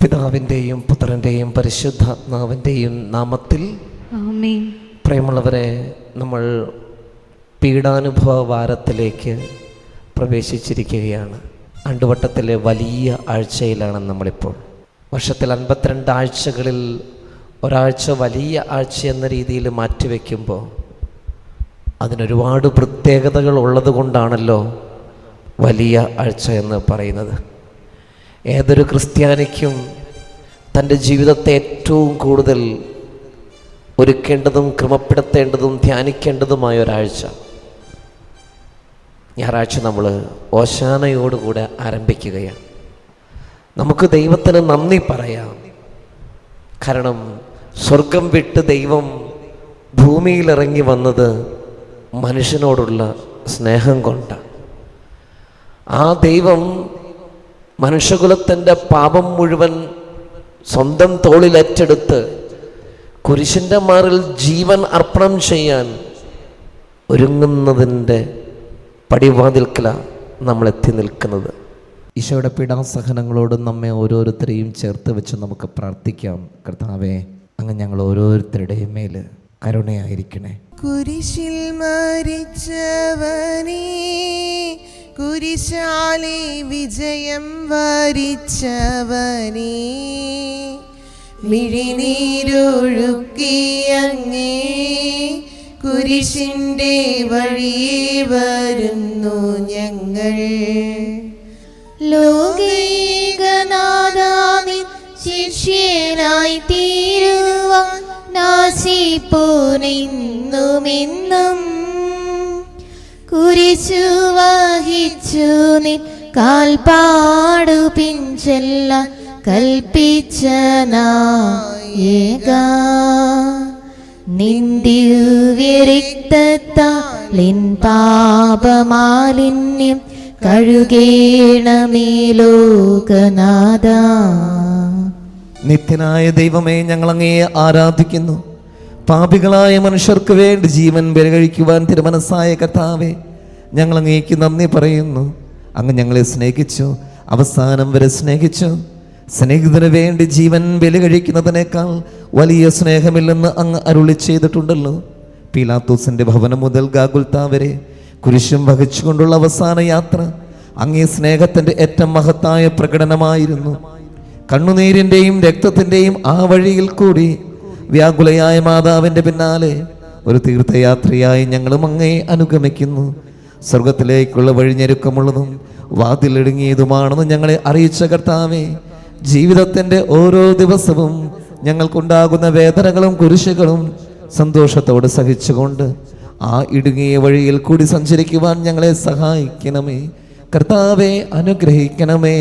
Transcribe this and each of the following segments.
പിതാവിൻ്റെയും പുത്രൻ്റെയും പരിശുദ്ധാത്മാവിൻ്റെയും നാമത്തിൽ ആമേൻ. പ്രിയമുള്ളവരെ, നമ്മൾ പീഡാനുഭവ വാരത്തിലേക്ക് പ്രവേശിച്ചിരിക്കുകയാണ്. ആണ്ടുവട്ടത്തിലെ വലിയ ആഴ്ചയിലാണ് നമ്മളിപ്പോൾ. വർഷത്തിൽ 52 ആഴ്ചകളിൽ ഒരാഴ്ച വലിയ ആഴ്ച എന്ന രീതിയിൽ മാറ്റിവെക്കുമ്പോൾ അതിനൊരുപാട് പ്രത്യേകതകൾ ഉള്ളത് കൊണ്ടാണല്ലോ വലിയ ആഴ്ച എന്ന് പറയുന്നത്. ഏതൊരു ക്രിസ്ത്യാനിക്കും തൻ്റെ ജീവിതത്തെ ഏറ്റവും കൂടുതൽ ഒരുക്കേണ്ടതും ക്രമപ്പെടുത്തേണ്ടതും ധ്യാനിക്കേണ്ടതുമായ ഒരാഴ്ച ഞായറാഴ്ച നമ്മൾ ഓശാനയോടുകൂടെ ആരംഭിക്കുകയാണ്. നമുക്ക് ദൈവത്തിന് നന്ദി പറയാം. കാരണം സ്വർഗം വിട്ട് ദൈവം ഭൂമിയിലിറങ്ങി വന്നത് മനുഷ്യനോടുള്ള സ്നേഹം കൊണ്ടാണ്. ആ ദൈവം മനുഷ്യകുലത്തിൻ്റെ പാപം മുഴുവൻ സ്വന്തം തോളിലേറ്റെടുത്ത് കുരിശിൻ്റെ മാറിൽ ജീവൻ അർപ്പണം ചെയ്യാൻ ഒരുങ്ങുന്നതിൻ്റെ പടിവാതിൽക്കലാണ് നമ്മൾ എത്തി നിൽക്കുന്നത്. ഈശോയുടെ പീഡാസഹനങ്ങളോട് നമ്മെ ഓരോരുത്തരെയും ചേർത്ത് വെച്ച് നമുക്ക് പ്രാർത്ഥിക്കാം. കർത്താവേ, അങ്ങ് ഞങ്ങൾ ഓരോരുത്തരുടെയും മേൽ കരുണയായിരിക്കണേ. കുരിശിൽ മരിച്ചവനേ, കുരിശാലെ വിജയം വരിച്ചവനേ, മിഴിനീരൊഴുക്കിയങ്ങേ കുരിശിൻ്റെ വഴിയേ വരുന്നു ഞങ്ങൾ. ലോകൈകനാഥാനിൻ ശിഷ്യനായി തീരുവാൻ നാശിപ്പോനെന്നുമെന്നും കുരിശു വഹിച്ചു നിൻ കാൽപ്പാടു പിൻചെല്ലാൻ കൽപ്പിച്ച നായക, നിൻ ദിവ്യരക്തത്താലിൻ പാപമാലിന്യം കഴുകേണമേ ലോകനാഥ. നിത്യനായ ദൈവമേ, ഞങ്ങൾ അങ്ങയെ ആരാധിക്കുന്നു. പാപികളായ മനുഷ്യർക്ക് വേണ്ടി ജീവൻ ബലികഴിക്കുവാൻ തിരുമനസ്സായ കർത്താവേ, ഞങ്ങൾ അങ്ങേക്ക് നന്ദി പറയുന്നു. അങ്ങ് ഞങ്ങളെ സ്നേഹിച്ചു, അവസാനം വരെ സ്നേഹിച്ചു. സ്നേഹിതന് വേണ്ടി ജീവൻ ബലികഴിക്കുന്നതിനേക്കാൾ വലിയ സ്നേഹമില്ലെന്ന് അങ്ങ് അരുളി ചെയ്തിട്ടുണ്ടല്ലോ. പീലാത്തോസിന്റെ ഭവനം മുതൽ ഗാഗുൽത്താ വരെ കുരിശും വഹിച്ചുകൊണ്ടുള്ള അവസാന യാത്ര അങ്ങേ സ്നേഹത്തിന്റെ ഏറ്റവും മഹത്തായ പ്രകടനമായിരുന്നു. കണ്ണുനീരിൻ്റെയും രക്തത്തിൻ്റെയും ആ വഴിയിൽ കൂടി വ്യാകുലയായ മാതാവിൻ്റെ പിന്നാലെ ഒരു തീർത്ഥയാത്രയായി ഞങ്ങളും അങ്ങയെ അനുഗമിക്കുന്നു. സ്വർഗത്തിലേക്കുള്ള വഴിഞ്ഞെരുക്കമുള്ളതും വാതിലിടുങ്ങിയതുമാണെന്ന് ഞങ്ങളെ അറിയിച്ച കർത്താവേ, ജീവിതത്തിൻ്റെ ഓരോ ദിവസവും ഞങ്ങൾക്കുണ്ടാകുന്ന വേദനകളും കുരിശുകളും സന്തോഷത്തോടെ സഹിച്ചുകൊണ്ട് ആ ഇടുങ്ങിയ വഴിയിൽ കൂടി സഞ്ചരിക്കുവാൻ ഞങ്ങളെ സഹായിക്കണമേ. കർത്താവെ, അനുഗ്രഹിക്കണമേ.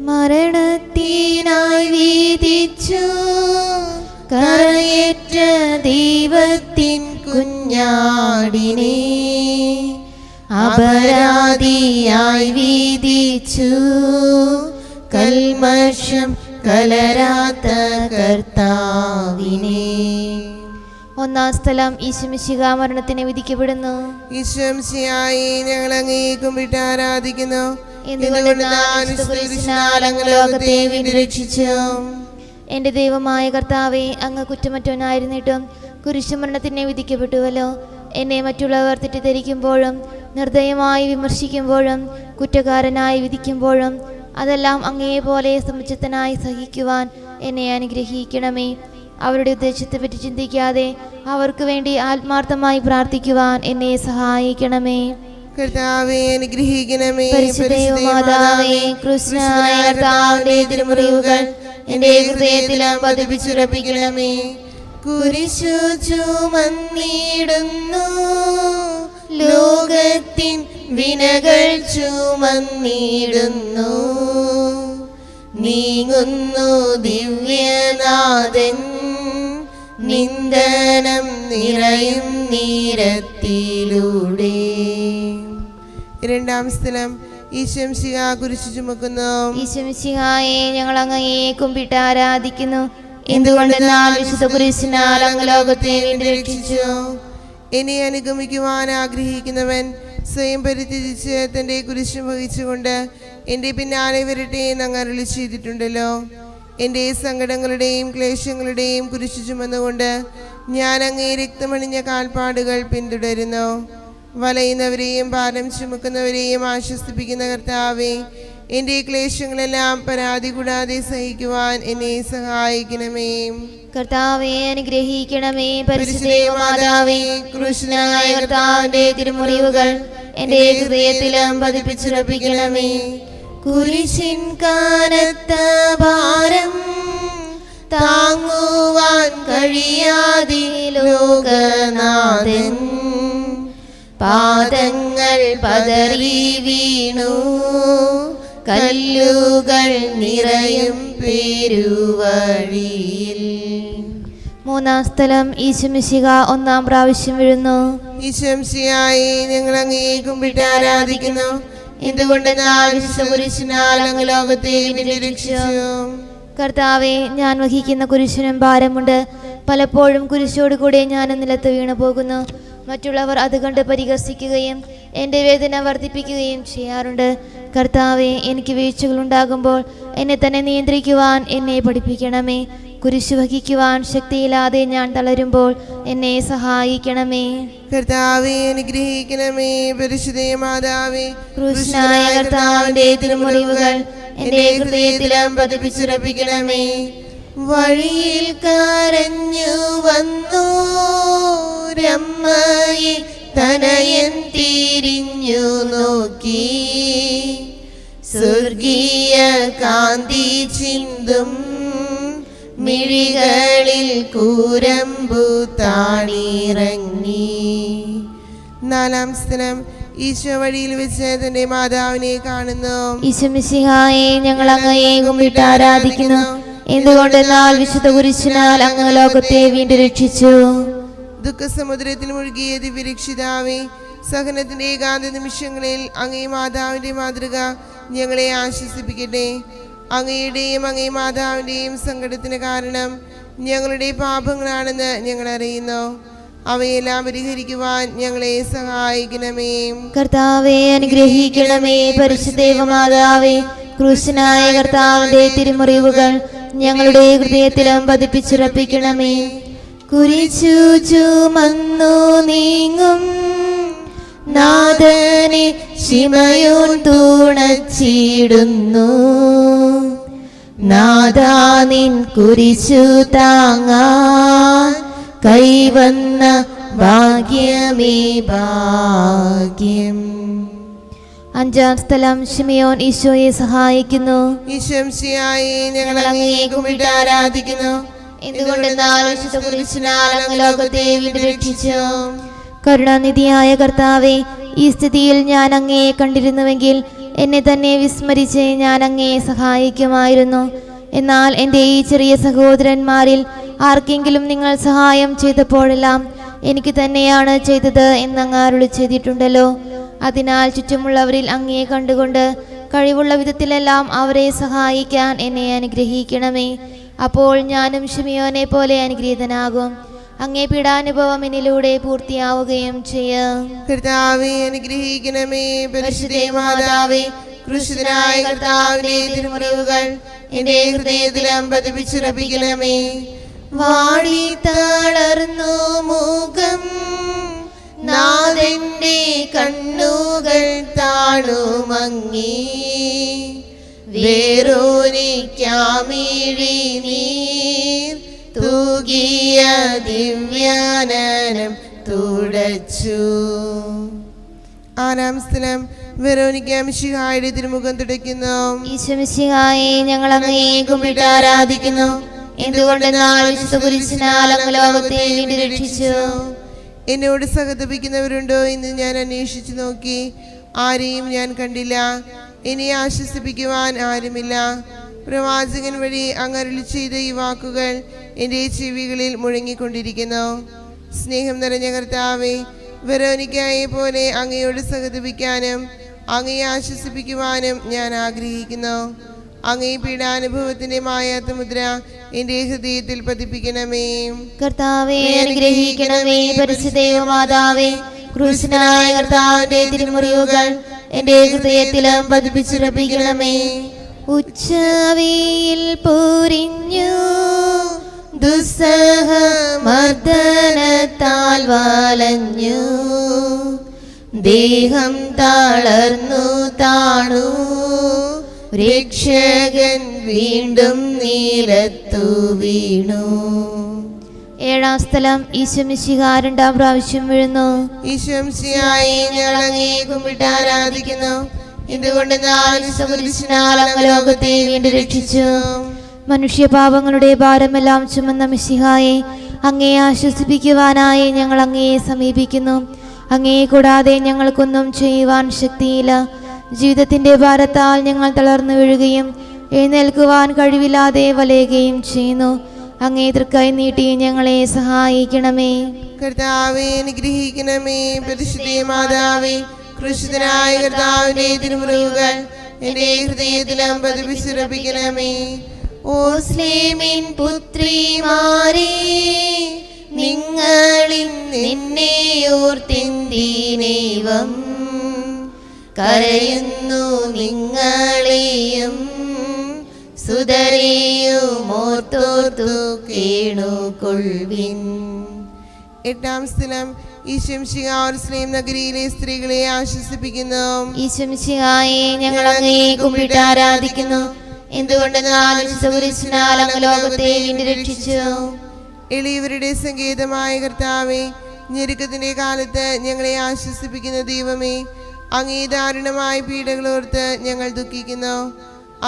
മരണത്തിനായി വീതിച്ചു കരയേറ്റ ദൈവത്തിൻ കുഞ്ഞാടിനെ അപരാധിയായി വീതിച്ചു കൽമഷം കലരാത്ത കർത്താവിനെ. ഒന്നാം സ്ഥലം ഈശോമിശിഹാ മരണത്തിന് വിധിക്കപ്പെടുന്നു. ഈശോമിശിഹായെ ഞങ്ങൾ അങ്ങേ കുമ്പിട്ട് ആരാധിക്കുന്നു. ലോകത്തെ വീണ്ടും രക്ഷിച്ചു. എൻ്റെ ദൈവമായ കർത്താവേ, അങ്ങ് കുറ്റമറ്റവനായിരുന്നിട്ടും കുരിശുമരണത്തിന് വിധിക്കപ്പെട്ടുവല്ലോ. എന്നെ മറ്റുള്ളവർ തെറ്റിദ്ധരിക്കുമ്പോഴും നിർദ്ദയമായി വിമർശിക്കുമ്പോഴും കുറ്റക്കാരനായി വിധിക്കുമ്പോഴും അതെല്ലാം അങ്ങേപോലെ സമുചിതനായി സഹിക്കുവാൻ എന്നെ അനുഗ്രഹിക്കണമേ. അവരുടെ ഉദ്ദേശത്തെപ്പറ്റി ചിന്തിക്കാതെ അവർക്ക് വേണ്ടി ആത്മാർത്ഥമായി പ്രാർത്ഥിക്കുവാൻ എന്നെ സഹായിക്കണമേ. കർത്താവേ, അനുഗ്രഹിക്കണമേ. പരിശുദ്ധമാതാവേ, കൃഷ്ണനായ കർത്താവിന്റെ തിരുമുറിവുകൾ എൻ്റെ ഹൃദയത്തിലും പതിപ്പിച്ചുറപ്പിക്കണമേ. കുരിശു ചുമന്നിടുന്നു, ലോകത്തിൻ വിനകൾ ചുമന്നിടുന്നു, നീങ്ങുന്നു ദിവ്യനാഥൻ നിന്ദനം നിറയും നീരത്തിലൂടെ. രണ്ടാം സ്ഥലം ഈശോമിശിഹാ കുരിശു ചുമക്കുന്നു. ഈശോമിശിഹായെ ഞങ്ങൾ അങ്ങയെ കുമ്പിട്ട് ആരാധിക്കുന്നു. എന്തുകൊണ്ടെന്നാൽ വിശുദ്ധ കുരിശിനാൽ അങ്ങ് ലോകത്തെ വീണ്ടും രക്ഷിച്ചു. എന്നെ അനുഗമിക്കുവാൻ ആഗ്രഹിക്കുന്നവൻ സ്വയം പരിത്യജിച്ച് തൻ്റെ കുരിശ് വഹിച്ചുകൊണ്ട് എൻ്റെ പിന്നാലെ വരട്ടെ എന്ന് അങ്ങ് അരുളി ചെയ്തിട്ടുണ്ടല്ലോ. എൻ്റെ സങ്കടങ്ങളുടെയും ക്ലേശങ്ങളുടെയും കുരിശ് ചുമന്നുകൊണ്ട് ഞാൻ അങ്ങേ രക്തമണിഞ്ഞ കാൽപ്പാടുകൾ പിന്തുടരുന്നു. വലയുന്നവരെയും ഭാരം ചുമക്കുന്നവരെയും ആശ്വസിപ്പിക്കുന്ന കർത്താവേ, എൻ്റെ ക്ലേശങ്ങളെല്ലാം പരാതി കൂടാതെ സഹിക്കുവാൻ എന്നെ സഹായിക്കണമേ. കർത്താവേ അനുഗ്രഹിക്കണമേ. പരിശുദ്ധ മാതാവേ, ക്രൂശനായ കർത്താവിന്റെ തിരുമുറിവുകൾ എൻ്റെ ഹൃദയത്തിലും പതിപ്പിച്ചുറപ്പിക്കണമേ. കുരിശിൻ കാനത്ത ഭാരം താങ്ങുവാൻ കഴിയാതെ ലോകനാഥൻ പാദങ്ങൾ പതറി വീണു, കല്ലുകൾ നിറയും പെരുവഴിയിൽ. മൂന്നാം സ്ഥലം ഈശോമിശിഹ ഒന്നാം പ്രാവശ്യം വീഴുന്നു. ഈശോമിശിഹായെ ഞങ്ങൾ അങ്ങേ കുമ്പിട്ട് ആരാധിക്കുന്നു. എന്തുകൊണ്ടെന്നാൽ കുരിശിനാൽ അങ്ങ് ലോകത്തെ രക്ഷിച്ചു. കർത്താവെ, ഞാൻ വഹിക്കുന്ന കുരിശിനും ഭാരമുണ്ട്. പലപ്പോഴും കുരിശോടുകൂടെ ഞാൻ നിലത്ത് വീണു പോകുന്നു. മറ്റുള്ളവർ അത് കണ്ട് പരിഹസിക്കുകയും എൻ്റെ വേദന വർദ്ധിപ്പിക്കുകയും ചെയ്യാറുണ്ട്. കർത്താവെ, എനിക്ക് വീഴ്ചകളുണ്ടാകുമ്പോൾ എന്നെ തന്നെ നിയന്ത്രിക്കുവാൻ എന്നെ പഠിപ്പിക്കണമേ. കുരിശു വഹിക്കുവാൻ ശക്തിയില്ലാതെ ഞാൻ തളരുമ്പോൾ എന്നെ സഹായിക്കണമേ. കർത്താവെ അനുഗ്രഹിക്കണമേ. പരിശുദ്ധ മാതാവേ, ക്രൂശനായ കർത്താവിന്റെ തിരുമുറിവുകൾ എൻ്റെ ഹൃദയത്തിലും പതിപ്പിച്ചുറപ്പിക്കണമേ. വഴിയിൽ കരഞ്ഞു വന്നു രമ്മയെ തനയൻ തിരിഞ്ഞു നോക്കി, സ്വർഗീയ കാന്തി ചിന്തും മിഴികളിൽ കൂരമ്പു താണിറങ്ങി. നാലാം സ്ഥലം ഈശോ വഴിയിൽ വെച്ച് തന്റെ മാതാവിനെ കാണുന്നു. ഈശോമിശിഹായെ ഞങ്ങൾ അങ്ങയെ കുമ്പിട്ട് ആരാധിക്കുന്നു. എന്തുകൊണ്ടെന്നാൽ വിശുദ്ധ കുരിശിനാൽ അങ്ങ് ലോകത്തെ വീണ്ടും രക്ഷിച്ചു. ദുഃഖസമുദ്രത്തിൽ മുഴുകിയ ദിവ്യരക്ഷിതാവേ, സഹനത്തിന്റെ ഏകാന്ത നിമിഷങ്ങളിൽ അങ്ങേ മാതാവിന്റെ മാതൃക ഞങ്ങളെ ആശ്വസിപ്പിക്കട്ടെ. അങ്ങയുടെയും അങ്ങേ മാതാവിന്റെയും സങ്കടത്തിന് കാരണം ഞങ്ങളുടെ പാപങ്ങളാണെന്ന് ഞങ്ങൾ അറിയുന്നു. അവയെല്ലാം പരിഹരിക്കുവാൻ ഞങ്ങളെ സഹായിക്കണമേ. കർത്താവെ അനുഗ്രഹിക്കണമേ. പരിശുദ്ധ മാതാവേ, ക്രൂശനായ കർത്താവിന്റെ തിരുമുറിവുകൾ ഞങ്ങളുടെ ഹൃദയത്തിലും പതിപ്പിച്ചുറപ്പിക്കണമേ. കുരിശു ചുമന്നു നീങ്ങും നാഥനെ ശിമയോൻ തുണച്ചിടുന്നു. നാഥാ നിൻ കുരിശു താങ്ങാൻ കൈവന്ന ഭാഗ്യമേ ഭാഗ്യം. അഞ്ചാം സ്ഥലം ശിമയോൻ ഈശോയെ സഹായിക്കുന്നു. ഈശോമിശിഹായെ ഞങ്ങൾ അങ്ങയെ കുമ്പിട്ട് ആരാധിക്കുന്നു. എന്തുകൊണ്ടെന്നാൽ വിശുദ്ധ കുരിശിനാൽ അങ്ങ് ലോകത്തെ വീണ്ടും രക്ഷിച്ചു. കരുണാനിധിയായ കർത്താവെ, ഈ സ്ഥിതിയിൽ ഞാൻ അങ്ങയെ കണ്ടിരുന്നുവെങ്കിൽ എന്നെ തന്നെ വിസ്മരിച്ച് ഞാൻ അങ്ങയെ സഹായിക്കുമായിരുന്നു. എന്നാൽ എൻ്റെ ഈ ചെറിയ സഹോദരന്മാരിൽ ആർക്കെങ്കിലും നിങ്ങൾ സഹായം ചെയ്തപ്പോഴെല്ലാം എനിക്ക് തന്നെയാണ് ചെയ്തത് എന്നങ്ങ് അരുളി ചെയ്തിട്ടുണ്ടല്ലോ. അതിനാൽ ചുറ്റുമുള്ളവരിൽ അങ്ങയെ കണ്ടുകൊണ്ട് കഴിവുള്ള വിധത്തിലെല്ലാം അവരെ സഹായിക്കാൻ എന്നെ അനുഗ്രഹിക്കണമേ. അപ്പോൾ ഞാനും ശിമയോനെ പോലെ അനുഗ്രഹീതനാകും. അങ്ങേ പീഡാനുഭവം എന്നിലൂടെ പൂർത്തിയാവുകയും ചെയ്യാം. കർത്താവേ അനുഗ്രഹിക്കണമേ. പരിശുദ്ധ മാതാവേ, ക്രൂശിതനായ കർത്താവിന്റെ തിരുമുറിവുകൾ എൻ്റെ ഹൃദയത്തിലും പതിപ്പിച്ചുറപ്പിക്കണമേ. വാടി തളർന്നു മുഖം നാഥന്റെ കണ്ണുകൾ താണുമങ്ങി, വേറോനിക്കാമിഴി നീർ തൂകിയ ദിവ്യാനനം തുടച്ചു. ആറാം സ്ഥലം വെറോനിക്ക മിശിഹായുടെ തിരുമുഖം തുടയ്ക്കുന്നു. ഈശോമിശിഹായെ ഞങ്ങൾ അങ്ങയെ കുമ്പിട്ട് ആരാധിക്കുന്നു. എന്തുകൊണ്ടെന്നാൽ വിശുദ്ധ കുരിശിനാൽ അങ്ങ് ലോകത്തെ വീണ്ടും രക്ഷിച്ചു. എന്നോട് സഹതപിക്കുന്നവരുണ്ടോ എന്ന് ഞാൻ അന്വേഷിച്ചു നോക്കി, ആരെയും ഞാൻ കണ്ടില്ല. എന്നെ ആശ്വസിപ്പിക്കുവാൻ ആരുമില്ല. പ്രവാചകൻ വഴി അങ്ങ് അരുളി ചെയ്ത ഈ വാക്കുകൾ എൻ്റെ ചെവികളിൽ മുഴങ്ങിക്കൊണ്ടിരിക്കുന്നു. സ്നേഹം നിറഞ്ഞ കർത്താവേ, വെറോനിക്കയെ പോലെ അങ്ങയോട് സഹതപിക്കാനും അങ്ങയെ ആശ്വസിപ്പിക്കുവാനും ഞാൻ ആഗ്രഹിക്കുന്നു. അങ്ങേ പീഡാനുഭവത്തിന്റെ മായാത്ത മുദ്ര എന്റെ ഹൃദയത്തിൽ പതിപ്പിക്കണമേ. കർത്താവെ അനുഗ്രഹിക്കണമേ. പരിശുദ്ധമാതാവേ, ക്രൂശനായ കർത്താവിന്റെ തിരുമുറിവുകൾ എന്റെ ഹൃദയത്തിലും പതിപ്പിച്ചുറപ്പിക്കണമേ. ഉച്ചവെയിൽ പൊരിഞ്ഞു ദുസ്സഹ മർദ്ദനത്താൽ വലഞ്ഞു, ദേഹം തളർന്നു താണു, രക്ഷകൻ വീണ്ടും നീലത്തു വീണു. ഏഴാം സ്ഥലം ഈശോ മിശിഹാ രണ്ടാം പ്രാവശ്യം വീഴുന്നു. ഈശോ മിശിഹായെ ഞങ്ങൾ അങ്ങയെ കുമ്പിട്ട് ആരാധിക്കുന്നു. എന്തുകൊണ്ട് അങ്ങ് ലോകത്തെ വീണ്ടും രക്ഷിച്ചു. മനുഷ്യപാപങ്ങളുടെ ഭാരമെല്ലാം ചുമന്ന മിശിഹായെ, അങ്ങയെ ആശ്വസിപ്പിക്കുവാനായി ഞങ്ങൾ അങ്ങയെ സമീപിക്കുന്നു. അങ്ങയെ കൂടാതെ ഞങ്ങൾക്കൊന്നും ചെയ്യുവാൻ ശക്തിയില്ല. ജീവിതത്തിന്റെ ഭാരത്താൽ ഞങ്ങൾ തളർന്നു വീഴുകയും എഴുന്നേൽക്കുവാൻ കഴിവില്ലാതെ വലയുകയും ചെയ്യുന്നു. അങ്ങേ തൃക്കൈ നീട്ടി ഞങ്ങളെ സഹായിക്കണമേ. കർത്താവെ അനുഗ്രഹിക്കണമേ. പരിശുദ്ധമാതാവേ, ക്രൂശിതനായ കർത്താവിന്റെ തിരുമുറിവുകൾ എന്റെ ഹൃദയത്തിലും പതിപ്പിച്ചുറപ്പിക്കണമേ. ഓസ്ലേമിൻ പുത്രിമാരേ, നിങ്ങളിൽ നിന്നെ ഓർത്തിന്ദീനേവം കരയുന്നു. നിങ്ങളെയും സുതരെയും ഓർത്തോർത്തു കേണുകൊള്ളുവിൻ. എട്ടാം സ്ഥലം ഈശോ മിശിഹാ യെരൂശലേം നഗരിയിലെ സ്ത്രീകളെ ആശ്വസിപ്പിക്കുന്നു. ഈശോ മിശിഹായെ ഞങ്ങൾ അങ്ങയെ കുമ്പിട്ട് ആരാധിക്കുന്നു. എന്തുകൊണ്ട് അങ്ങ് ലോകത്തെ വീണ്ടും രക്ഷിച്ചു. എളിയവരുടെ സങ്കേതമായ കർത്താവേ, ഞെരുക്കത്തിന്റെ കാലത്ത് ഞങ്ങളെ ആശ്വസിപ്പിക്കുന്ന ദൈവമേ, അങ്ങേ ദാരുണമായ പീഡകളോർത്ത് ഞങ്ങൾ ദുഃഖിക്കുന്നു.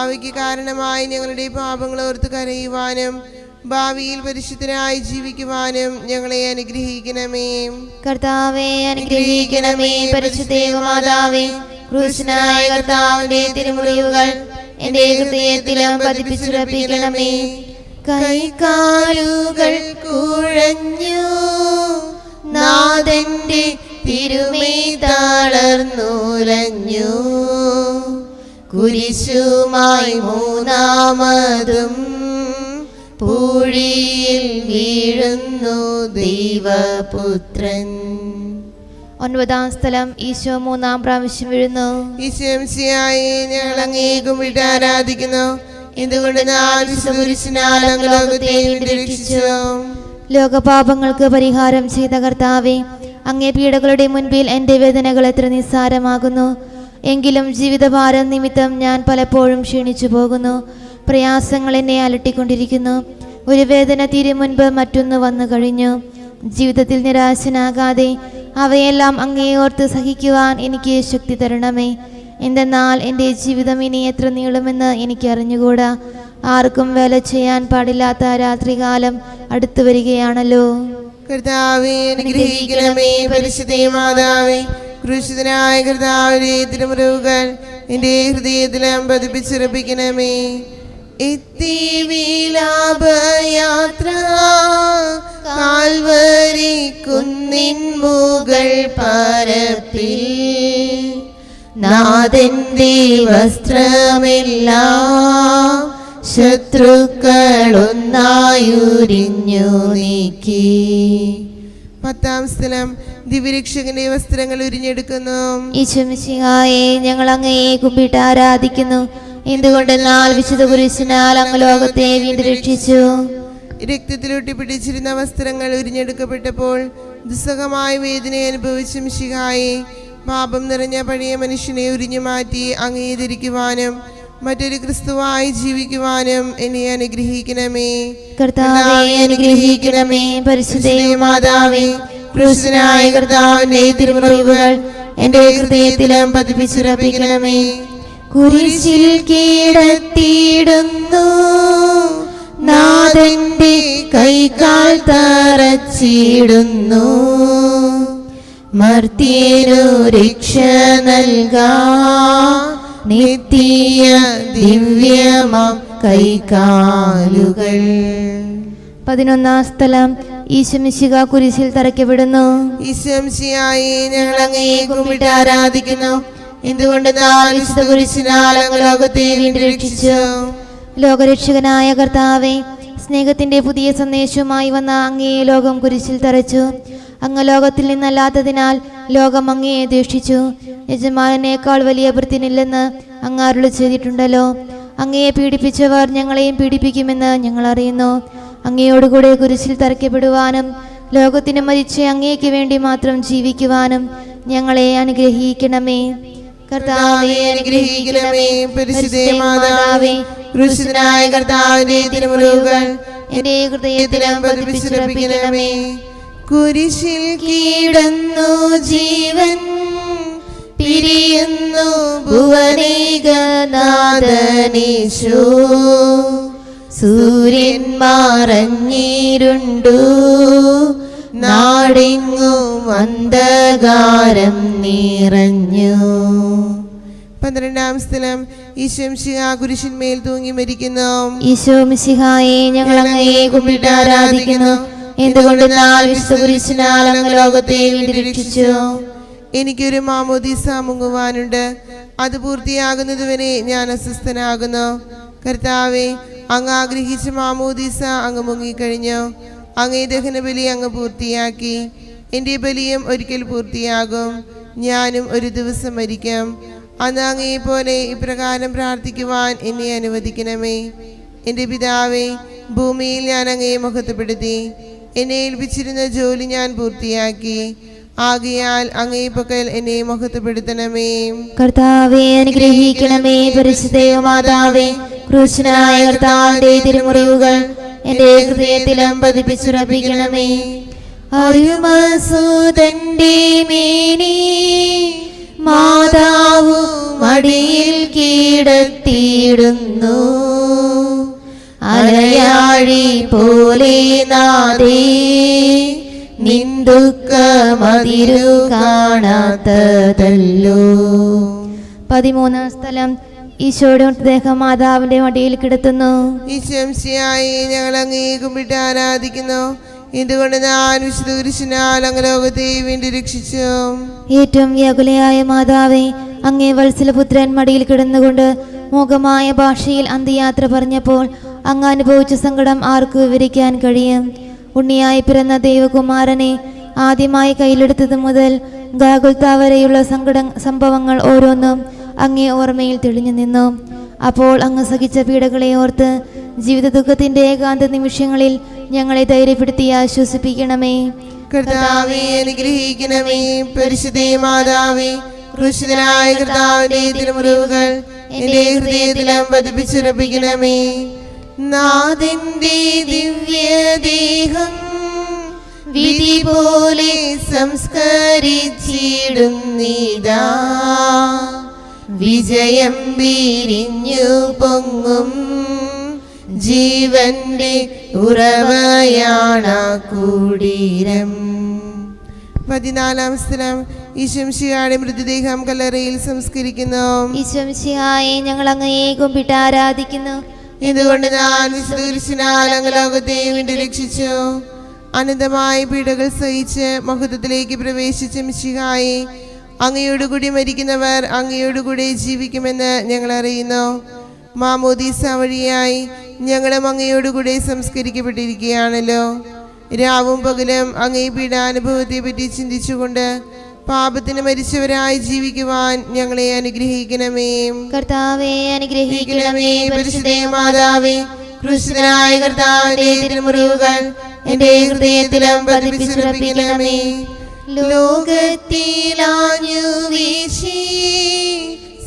അവയ്ക്ക് കാരണമായി ഞങ്ങളുടെ പാപങ്ങളോർത്ത് കരയുവാനും ഭാവിയിൽ പരിശുദ്ധരായി ജീവിക്കുവാനും ഞങ്ങളെ അനുഗ്രഹിക്കണമേ. കർത്താവെ അനുഗ്രഹിക്കണമേ. പരിശുദ്ധമാതാവേ, ക്രൂശനായ കർത്താവിന്റെ തിരുമുറിവുകൾ എന്റെ ഹൃദയത്തിലും പതിപ്പിച്ചുറപ്പിക്കണമേ. കൈകാലുകൾ കുഴഞ്ഞു, നാഥന്റെ തിരുമേ തളർന്നുലഞ്ഞു, കുരിശുമായി മൂന്നാമതും പൂഴിയിൽ വീഴുന്നു ദൈവപുത്രൻ. ഒൻപതാം സ്ഥലം ഈശോ മൂന്നാം പ്രാവശ്യം വീഴുന്നു. ഈശോ മിശിഹായെ ഞങ്ങൾ അങ്ങയെ കുമ്പിട്ട് ആരാധിക്കുന്നു. എന്തുകൊണ്ട് അങ്ങ് ലോകത്തെ വീണ്ടും രക്ഷിച്ചു. ലോകപാപങ്ങൾക്ക് പരിഹാരം ചെയ്ത കർത്താവേ, അങ്ങേ പീഡകളുടെ മുൻപിൽ എൻ്റെ വേദനകൾ എത്ര നിസ്സാരമാകുന്നു. എങ്കിലും ജീവിതഭാരം നിമിത്തം ഞാൻ പലപ്പോഴും ക്ഷീണിച്ചു പോകുന്നു. പ്രയാസങ്ങൾ എന്നെ അലട്ടിക്കൊണ്ടിരിക്കുന്നു. ഒരു വേദന തീരെ മുൻപ് മറ്റൊന്ന് വന്നു കഴിഞ്ഞു. ജീവിതത്തിൽ നിരാശനാകാതെ അവയെല്ലാം അങ്ങയെ ഓർത്ത് സഹിക്കുവാൻ എനിക്ക് ശക്തി തരണമേ. എന്തെന്നാൽ എൻ്റെ ജീവിതം ഇനി എത്ര നീളുമെന്ന് എനിക്ക് അറിഞ്ഞുകൂടാ. ആർക്കും വേല ചെയ്യാൻ പാടില്ലാത്ത രാത്രികാലം അടുത്തു വരികയാണല്ലോ. കർത്താവേ അനുഗ്രഹിക്കണമേ. പരിശുദ്ധമാതാവേ, ക്രൂശിതനായ കർത്താവിന്റെ തിരുമുറിവുകൾ എന്റെ ഹൃദയത്തിലും പതിപ്പിച്ചുറപ്പിക്കണമേ. എത്തി വിലാപയാത്ര കാൽവരി കുന്നിൻ മുകൾ പരപ്പിൽ, നാഥന്റെ വസ്ത്രമെല്ലാം ശത്രുക്കളൊന്നായുരിഞ്ഞു നീക്കി. പത്താം സ്ഥലം ദിവ്യരക്ഷകന്റെ വസ്ത്രങ്ങൾ ഉരിഞ്ഞെടുക്കുന്നു. ഈശോ മിശിഹായെ ഞങ്ങൾ അങ്ങയെ കുമ്പിട്ട് ആരാധിക്കുന്നു. എന്തുകൊണ്ടെന്നാൽ വിശുദ്ധ കുരിശിനാൽ അങ്ങ് ലോകത്തെ വീണ്ടും രക്ഷിച്ചു. രക്തത്തിലൊട്ടി പിടിച്ചിരുന്ന വസ്ത്രങ്ങൾ ഉരിഞ്ഞെടുക്കപ്പെട്ടപ്പോൾ ദുസ്സഹമായ വേദന അനുഭവിച്ച മിശിഹായെ, പാപം നിറഞ്ഞ പഴയ മനുഷ്യനെ ഉരിഞ്ഞു മാറ്റി അങ്ങയെ ധരിക്കുവാനും മറ്റൊരു ക്രിസ്തുവായി ജീവിക്കുവാനും എന്നെ അനുഗ്രഹിക്കണമേ. കർത്താവേ അനുഗ്രഹിക്കണമേ. പരിശുദ്ധമാതാവേ, ക്രൂശനായ കർത്താവിന്റെ തിരുമുറിവുകൾ എന്റെ ഹൃദയത്തിലും പതിപ്പിച്ചുറപ്പിക്കണമേ. കുരിശിൽ കീഴത്തിയിടുന്നു, നാഥന്റെ കൈകാൽ തറച്ചിടുന്നു, മർത്യനു രക്ഷ നൽകാൻ നിത്യ ദിവ്യമാം കൈകാലുകൾ. 11 സ്ഥലം ഈശോ മിശിഹാ കുരിശിൽ തറയ്ക്കപ്പെടുന്നു. ഈശോ മിശിഹായെ ഞങ്ങൾ അങ്ങയെ കുമ്പിട്ട് ആരാധിക്കുന്നു. എന്തുകൊണ്ടെന്നാൽ വിശുദ്ധ കുരിശിനാൽ അങ്ങ് ലോകത്തെ വീണ്ടും രക്ഷിച്ചു. ലോകരക്ഷകനായ കർത്താവേ, സ്നേഹത്തിന്റെ പുതിയ സന്ദേശവുമായി വന്ന അങ്ങയെ ലോകം കുരിശിൽ തറച്ചു. അങ്ങ് ലോകത്തിൽ നിന്നല്ലാത്തതിനാൽ ലോകം അങ്ങയെ ദ്വേഷിച്ചു. യജമാനേക്കാൾ വലിയ ഭൃത്യനില്ലെന്ന് അങ്ങ് അരുളി ചെയ്തിട്ടുണ്ടല്ലോ. അങ്ങയെ പീഡിപ്പിച്ചവർ ഞങ്ങളെയും പീഡിപ്പിക്കുമെന്ന് ഞങ്ങൾ അറിയുന്നു. അങ്ങയോടുകൂടെ കുരിശിൽ തറയ്ക്കപ്പെടുവാനും ലോകത്തിന് മരിച്ച് അങ്ങേക്ക് വേണ്ടി മാത്രം ജീവിക്കുവാനും ഞങ്ങളെ അനുഗ്രഹിക്കണമേ. കർത്താവേ അനുഗ്രഹിക്കണമേ. പരിശുദ്ധേ മാതാവേ, ക്രൂശിതനായ കർത്താവിന്റെ തിരുമുറിവുകൾ എന്റെ ഹൃദയത്തിലും പതിപ്പിച്ചുറപ്പിക്കണമേ. കുരിശിൽ കീടന്നു ജീവൻ പിരിയുന്നു ഭുവനേകനാഥനീശോ. സൂര്യൻ മറഞ്ഞിരുണ്ടു, നാടെങ്ങും അന്ധകാരം നിറഞ്ഞു. 12-ാം സ്ഥലം ഈശോ മിശിഹാ കുരിശിന്മേൽ തൂങ്ങി മരിക്കുന്നു. ഈശോ മിശിഹായെ ഞങ്ങൾ അങ്ങയെ കുമ്പിട്ട് ആരാധിക്കുന്നു. എന്തുകൊണ്ടെന്നാൽ വിശുദ്ധ കുരിശിനാൽ അങ്ങ് ലോകത്തെ വീണ്ടും രക്ഷിച്ചു. എനിക്കൊരു മാമോദീസ മുങ്ങുവാനുണ്ട്. അത് പൂർത്തിയാകുന്നതുവരെ ഞാൻ അസ്വസ്ഥനാകുന്നു. കർത്താവെ, അങ്ങ് ആഗ്രഹിച്ച മാമോദീസ അങ്ങ് മുങ്ങിക്കഴിഞ്ഞു. അങ്ങേ ദഹനബലി അങ്ങ് പൂർത്തിയാക്കി. എൻ്റെ ബലിയും ഒരിക്കൽ പൂർത്തിയാകും. ഞാനും ഒരു ദിവസം മരിക്കാം. അന്ന് അങ്ങയെ പോലെ ഇപ്രകാരം പ്രാർത്ഥിക്കുവാൻ എന്നെ അനുവദിക്കണമേ. എൻ്റെ പിതാവേ, ഭൂമിയിൽ ഞാൻ അങ്ങയെ മഹത്വപ്പെടുത്തി. എന്നെ ഏൽപ്പിച്ചിരുന്ന ജോലി ഞാൻ പൂർത്തിയാക്കി. ആകയാൽ അങ്ങേ പക്കൽ എന്നെ മഹത്വപ്പെടുത്തണമേ. കർത്താവേ അനുഗ്രഹിക്കണമേ. പരിശുദ്ധ മാതാവേ, ക്രൂശനായ കർത്താവിന്റെ തിരുമുറിവുകൾ എന്റെ ഹൃദയത്തിലും പതിപ്പിച്ചുറപ്പിക്കണമേ. അരുമസുതന്റെ മേനി മാതാവു മടിയിൽ കീടത്തിയിടുന്നു. അലയാഴി പോലെ നാദേ നിന്ദുക്കമതിരു കാണാത്തതല്ലോ. 13-ാം സ്ഥലം ഈശോയുടെ മൃതദേഹം മാതാവിന്റെ മടിയിൽ കിടത്തുന്നു. ഈശംസിയായി ഞങ്ങൾ അങ്ങയെ കുമ്പിട്ട് ആരാധിക്കുന്നു. എന്തുകൊണ്ട് ഞാൻ വിശുദ്ധ കുരിശിനാൽ അങ്ങ് ലോകത്തെ വീണ്ടും രക്ഷിച്ചു. ഏറ്റവും വ്യാകുലയായ മാതാവേ, അങ്ങേ വത്സലപുത്രൻ മടിയിൽ കിടന്നുകൊണ്ട് മൂകമായ ഭാഷയിൽ അന്ത്യയാത്ര പറഞ്ഞപ്പോൾ അങ്ങ് അനുഭവിച്ച സങ്കടം ആർക്ക് വിവരിക്കാൻ കഴിയും? ഉണ്ണിയായി പിറന്ന ദൈവകുമാരനെ ആദ്യമായി കയ്യിലെടുത്തത് മുതൽ ഗാഗുൽത്ത വരെയുള്ള സംഭവങ്ങൾ ഓരോന്നും അങ്ങേ ഓർമ്മയിൽ തെളിഞ്ഞു നിന്നു. അപ്പോൾ അങ്ങ് സഹിച്ച പീഡകളെ ഓർത്ത് ജീവിത ദുഃഖത്തിന്റെ ഏകാന്ത നിമിഷങ്ങളിൽ ഞങ്ങളെ ധൈര്യപ്പെടുത്തി ആശ്വസിപ്പിക്കണമേ. കർത്താവേ അനുഗ്രഹിക്കണമേ. പരിശുദ്ധേ മാതാവേ, ക്രൂശിതനായ കർത്താവിന്റെ തിരുമുറിവുകൾ എന്റെ ഹൃദയത്തിലും പതിപ്പിച്ചുറപ്പിക്കണമേ. നാഥന്റെ ദിവ്യദേഹം വിധി പോലെ സംസ്കരിച്ചിടുന്നിതാ. വിജയം വിരിഞ്ഞു പൊങ്ങും ജീവന്റെ ഉറവയാണ കുടീരം. 14-ാം സ്ഥലം ഈശംശിയുടെ മൃതദേഹം കല്ലറയിൽ സംസ്കരിക്കുന്നു. ഈശംശിയായെ ഞങ്ങൾ അങ്ങയെ കുമ്പിട്ട് ആരാധിക്കുന്നു. ഇതുകൊണ്ട് ഞാൻ വിശുദ്ധ കുരിശിനാൽ അങ്ങ് ലോകത്തെ വീണ്ടും രക്ഷിച്ചു. അനന്തമായ പീഡകൾ സഹിച്ച് മഹത്വത്തിലേക്ക് പ്രവേശിച്ച മിശിഹായെ, അങ്ങയോടുകൂടി മരിക്കുന്നവർ അങ്ങയോടുകൂടി ജീവിക്കുമെന്ന് ഞങ്ങൾ അറിയുന്നു. മാമോദീസ വഴിയായി ഞങ്ങളും അങ്ങയോടുകൂടി സംസ്കരിക്കപ്പെട്ടിരിക്കുകയാണല്ലോ. രാവും പകലും അങ്ങേ പീഡാനുഭവത്തെ പറ്റി ചിന്തിച്ചുകൊണ്ട് പാപത്തിന് മരിച്ചവരായി ജീവിക്കുവാൻ ഞങ്ങളെ അനുഗ്രഹിക്കണമേ. കർത്താവേ അനുഗ്രഹിക്കണമേ. പരിശുദ്ധേ മാതാവേ, ക്രൂശിതനായ കർത്താവിന്റെ തിരുമുറിവുകൾ എന്റെ ഹൃദയത്തിലും പതിപ്പിച്ചുറപ്പിക്കണമേ. ലോകത്തിലാഞ്ഞു വീശി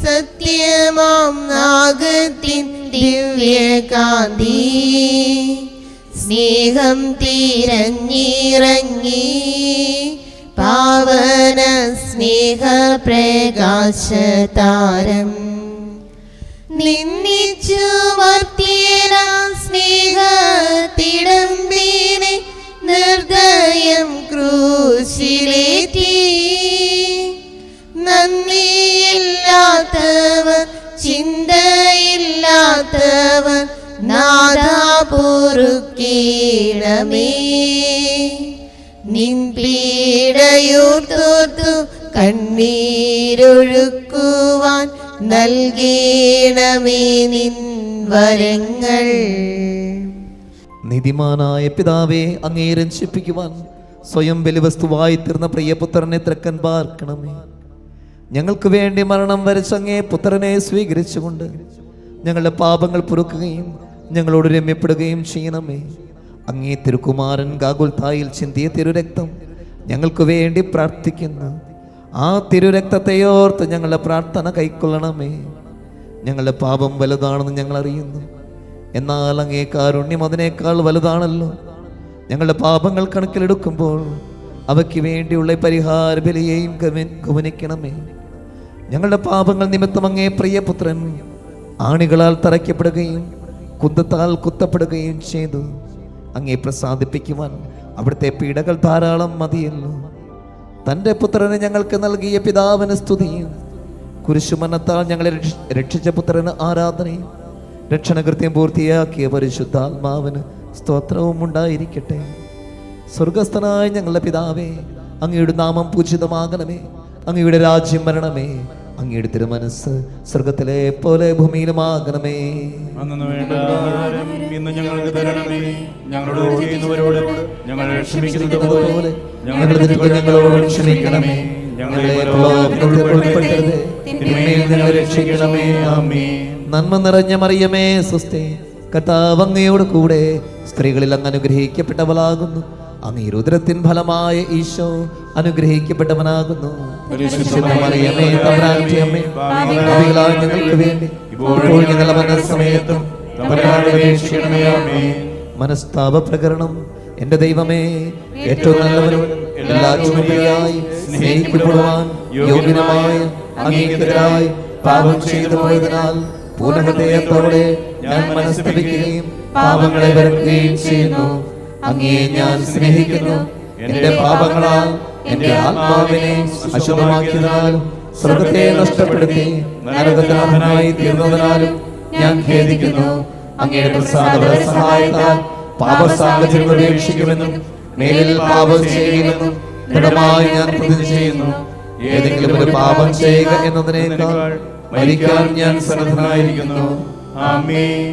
സത്യമാം നാഗത്തിൻ ദിവ്യകാന്തി സ്നേഹം തിരഞ്ഞിറങ്ങി പാവന സ്നേഹപ്രകാശതാരം നിന്നിച്ചു മർത്യന സ്നേഹത്തിടമ്പിനെ നിർദ്ദയം ക്രൂശിലേറ്റി. നന്ദിയില്ലാത്തവർ ചിന്തയില്ലാത്തവർ നാഥാ പൊറുക്കേണമേ. നിൻ പീഡയോർത്തോർത്തു കണ്ണീരൊഴുക്കുവാൻ നൽകണമേ നിൻ വരങ്ങൾ. നീതിമാനായ പിതാവേ, അങ്ങേ രക്ഷിപ്പിക്കുവാൻ സ്വയം ബലിവസ്തുവായി തീർന്ന പ്രിയപുത്രനെ തൃക്കൻ പാർക്കണമേ. ഞങ്ങൾക്ക് വേണ്ടി മരണം വരച്ച അങ്ങേ പുത്രനെ സ്വീകരിച്ചുകൊണ്ട് ഞങ്ങളുടെ പാപങ്ങൾ പൊറുക്കുകയും ഞങ്ങളോട് രമ്യപ്പെടുകയും ചെയ്യണമേ. അങ്ങേ തിരുക്കുമാരൻ ഗാഗുൽത്തായിൽ ചിന്തിയ തിരുരക്തം ഞങ്ങൾക്ക് വേണ്ടി പ്രാർത്ഥിക്കുന്നു. ആ തിരുരക്തത്തെയോർത്ത് ഞങ്ങളുടെ പ്രാർത്ഥന കൈക്കൊള്ളണമേ. ഞങ്ങളുടെ പാപം വലുതാണെന്ന് ഞങ്ങൾ അറിയുന്നു, എന്നാൽ അങ്ങേ കാരുണ്യം അതിനേക്കാൾ വലുതാണല്ലോ. ഞങ്ങളുടെ പാപങ്ങൾ കണക്കിലെടുക്കുമ്പോൾ അവയ്ക്ക് വേണ്ടിയുള്ള പരിഹാര ബലിയെയും ഗമനിക്കണമേ. ഞങ്ങളുടെ പാപങ്ങൾ നിമിത്തം അങ്ങേ പ്രിയപുത്രൻ ആണികളാൽ തറയ്ക്കപ്പെടുകയും കുന്തത്താൽ കുത്തപ്പെടുകയും ചെയ്തു. അങ്ങേ പ്രസാദിപ്പിക്കുവാൻ അവിടുത്തെ പീഡകൾ ധാരാളം മതിയല്ലോ. തൻ്റെ പുത്രനെ ഞങ്ങൾക്ക് നൽകിയ പിതാവിന് സ്തുതിയും കുരിശുമരണത്താൽ ഞങ്ങളെ രക്ഷിച്ച പുത്രന് ആരാധനയും രക്ഷണകൃത്യം പൂർത്തിയാക്കിയ പരിശുദ്ധാത്മാവിന് സ്തോത്രവും ഉണ്ടായിരിക്കട്ടെ. സ്വർഗസ്ഥനായ ഞങ്ങളുടെ പിതാവേ, അങ്ങയുടെ നാമം പൂജിതമാകണമേ. അങ്ങയുടെ രാജ്യം വരണമേ. അങ്ങയുടെ തിരുമനസ് സ്വർഗത്തിലെ പോലെ ഭൂമിയിലുമാകണമേ. അന്നു വേണ്ട ആഹാരം ഇന്ന് ഞങ്ങൾക്ക് തരണമേ. ഞങ്ങളോട് ചെയ്യുന്നവരോട് ഞങ്ങൾ ക്ഷമിക്കുന്നത് പോലെ ഞങ്ങളുടെ തെറ്റുകൾ ഞങ്ങളോട് ക്ഷമിക്കണമേ. ഞങ്ങളെ പ്രലോഭനത്തിൽ ഉൾപ്പെടുത്തരുതേ, തിന്മയിൽ നിന്ന് ഞങ്ങളെ രക്ഷിക്കണമേ. ആമേൻ. നന്മ നിറഞ്ഞ മറിയമേ, സ്വസ്തി, കർത്താവ് അങ്ങയോട് കൂടെ സ്ത്രീകളിൽ അങ്ങ് അനുഗ്രഹിക്കപ്പെട്ടവളാകുന്നു. അങ്ങേ ഉദരത്തിൻ ഫലമായ ഈശോ അനുഗ്രഹിക്കപ്പെട്ടവനാകുന്നു. മറിയമേ, തമ്പുരാന്റെ അമ്മേ, പാപികളായ ഞങ്ങൾക്ക് വേണ്ടി ഇപ്പോൾ ഞങ്ങളുടെ മരണസമയത്തും തമ്പുരാനോട് അപേക്ഷിക്കണമേ. ആമേൻ. മനസ്താപ പ്രകരണം. എൻ്റെ ദൈവമേ, ഏറ്റവും നല്ലവനും എല്ലാറ്റിനും ഉപരിയായി സ്നേഹിക്കപ്പെടുവാൻ യോഗ്യനുമായ അങ്ങേക്കെതിരായി പാപം ചെയ്തു പോയതിനാൽ പൂർണ്ണഹൃദയത്തോടെ ഞാൻ മനസ്തപിക്കുകയും പാപങ്ങളെ വെറുക്കുകയും ചെയ്യുന്നു. അങ്ങയെ ഞാൻ സ്നേഹിക്കുന്നു. എന്റെ പാപങ്ങളാൽ എന്റെ ആത്മാവിനെ അശുദ്ധമാക്കിയതിനാലും സ്വർഗത്തെ നഷ്ടപ്പെടുത്തി നരകനാഥനായി തീർന്നതിനാലും ഞാൻ ഖേദിക്കുന്നു. അങ്ങയുടെ പ്രസാദ സഹായത്താൽ പാപസാഹചര്യം ഉപേക്ഷിക്കുമെന്നും മേലിൽ പാപം ചെയ്യുമെന്നും ദൃഢമായി ഞാൻ പ്രതിജ്ഞ ചെയ്യുന്നു. ഏതെങ്കിലും ഒരു പാപം ചെയ്യുക എന്നതിനേക്കാൾ മരിക്കാൻ ഞാൻ സന്നദ്ധനായിരിക്കുന്നു. ആമേൻ.